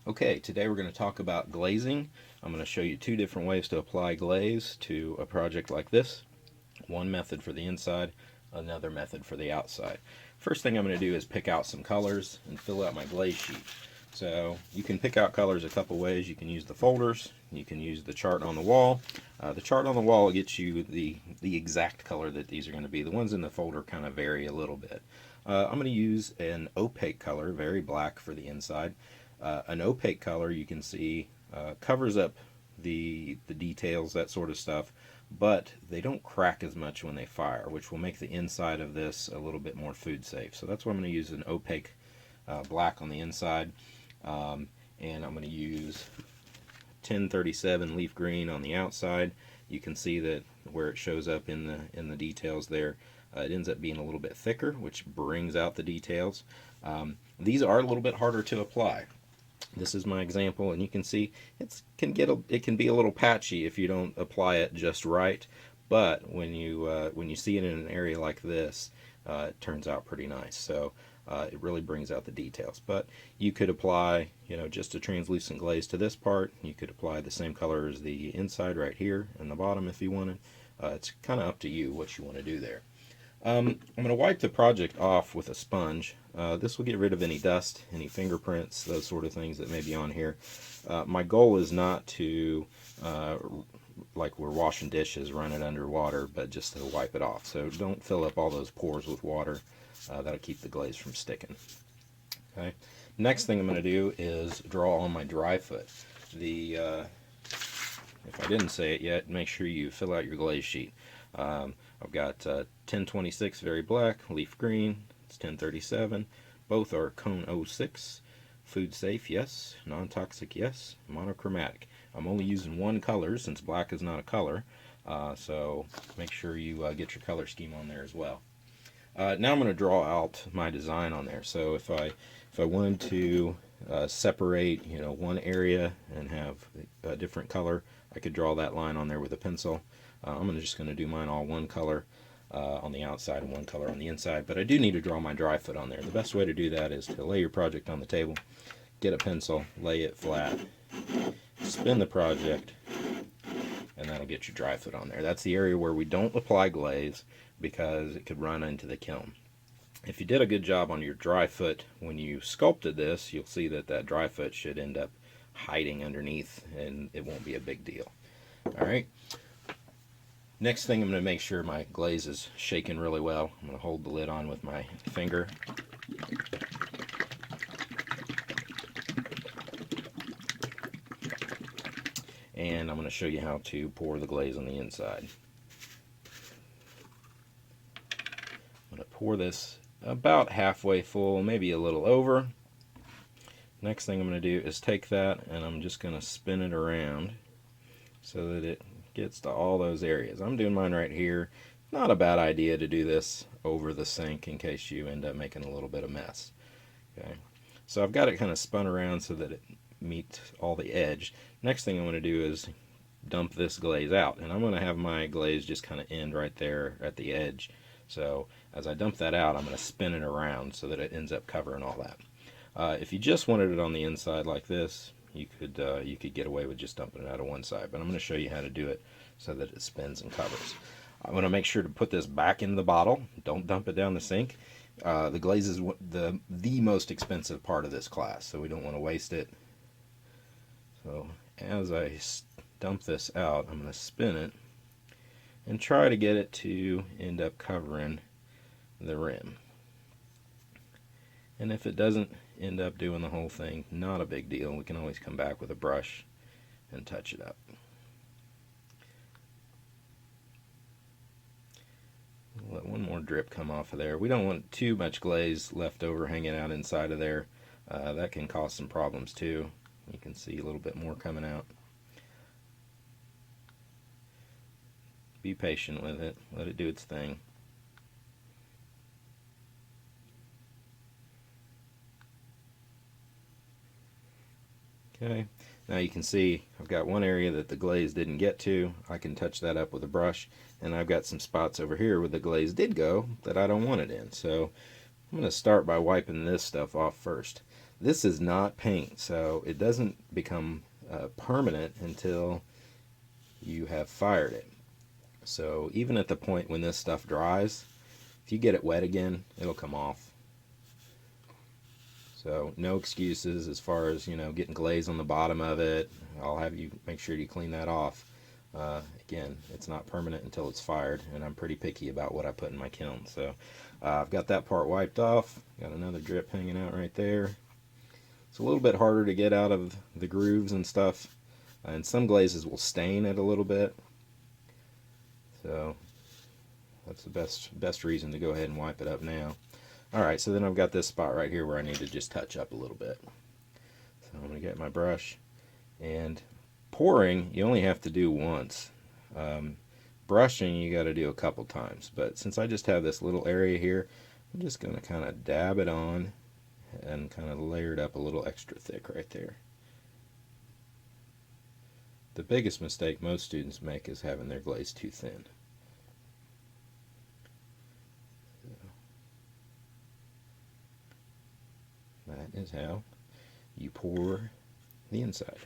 Okay, today we're going to talk about glazing. I'm going to show you two different ways to apply glaze to a project like this. One method for the inside, another method for the outside. First thing I'm going to do is pick out some colors and fill out my glaze sheet. So you can pick out colors a couple ways. You can use the folders, you can use the chart on the wall. The chart on the wall gets you the exact color that these are going to be. The ones in the folder kind of vary a little bit. I'm going to use an opaque color, very black for the inside. An opaque color, you can see, covers up the details, that sort of stuff, but they don't crack as much when they fire, which will make the inside of this a little bit more food safe. So that's why I'm going to use an opaque black on the inside, and I'm going to use 1037 leaf green on the outside. You can see that where it shows up in the details there, it ends up being a little bit thicker, which brings out the details. These are a little bit harder to apply. This is my example, and you can see it can be a little patchy if you don't apply it just right. But when you see it in an area like this, it turns out pretty nice. So it really brings out the details. But you could apply, just a translucent glaze to this part. You could apply the same color as the inside right here and the bottom if you wanted. It's kind of up to you what you want to do there. I'm going to wipe the project off with a sponge. This will get rid of any dust, any fingerprints, those sort of things that may be on here. My goal is not to, like we're washing dishes, run it under water, but just to wipe it off. So don't fill up all those pores with water. That'll keep the glaze from sticking. Okay. Next thing I'm going to do is draw on my dry foot. If I didn't say it yet, make sure you fill out your glaze sheet. I've got 1026 very black, leaf green, it's 1037. Both are cone 06. Food safe, yes. Non-toxic, yes. Monochromatic. I'm only using one color since black is not a color, so make sure you get your color scheme on there as well. Now I'm going to draw out my design on there. So if I wanted to separate, one area and have a different color, I could draw that line on there with a pencil. I'm just going to do mine all one color on the outside and one color on the inside, but I do need to draw my dry foot on there. The best way to do that is to lay your project on the table, get a pencil, lay it flat, spin the project, and that'll get your dry foot on there. That's the area where we don't apply glaze because it could run into the kiln. If you did a good job on your dry foot when you sculpted this, you'll see that dry foot should end up hiding underneath and it won't be a big deal. Alright. Next thing, I'm going to make sure my glaze is shaken really well. I'm going to hold the lid on with my finger. And I'm going to show you how to pour the glaze on the inside. I'm going to pour this about halfway full, maybe a little over. Next thing I'm going to do is take that and I'm just going to spin it around so that it gets to all those areas. I'm doing mine right here. Not a bad idea to do this over the sink in case you end up making a little bit of mess. Okay, so I've got it kind of spun around so that it meets all the edge. Next thing I'm going to do is dump this glaze out, and I'm going to have my glaze just kind of end right there at the edge. So as I dump that out, I'm going to spin it around so that it ends up covering all that. If you just wanted it on the inside like this, you could get away with just dumping it out of one side, but I'm going to show you how to do it so that it spins and covers. I'm going to make sure to put this back in the bottle. Don't dump it down the sink. The glaze is the most expensive part of this class, so we don't want to waste it. So as I dump this out, I'm going to spin it and try to get it to end up covering the rim. And if it doesn't end up doing the whole thing, not a big deal. We can always come back with a brush and touch it up. Let one more drip come off of there. We don't want too much glaze left over hanging out inside of there. That can cause some problems too. You can see a little bit more coming out. Be patient with it. Let it do its thing. Okay, now you can see I've got one area that the glaze didn't get to. I can touch that up with a brush, and I've got some spots over here where the glaze did go that I don't want it in. So I'm going to start by wiping this stuff off first. This is not paint, so it doesn't become permanent until you have fired it. So even at the point when this stuff dries, if you get it wet again, it'll come off. So no excuses as far as, getting glaze on the bottom of it. I'll have you make sure you clean that off. Again, it's not permanent until it's fired, and I'm pretty picky about what I put in my kiln. So I've got that part wiped off. Got another drip hanging out right there. It's a little bit harder to get out of the grooves and stuff, and some glazes will stain it a little bit. So that's the best reason to go ahead and wipe it up now. Alright, so then I've got this spot right here where I need to just touch up a little bit. So I'm going to get my brush, and pouring you only have to do once. Brushing you got to do a couple times, but since I just have this little area here, I'm just going to kind of dab it on and kind of layer it up a little extra thick right there. The biggest mistake most students make is having their glaze too thin. That is how you pour the inside.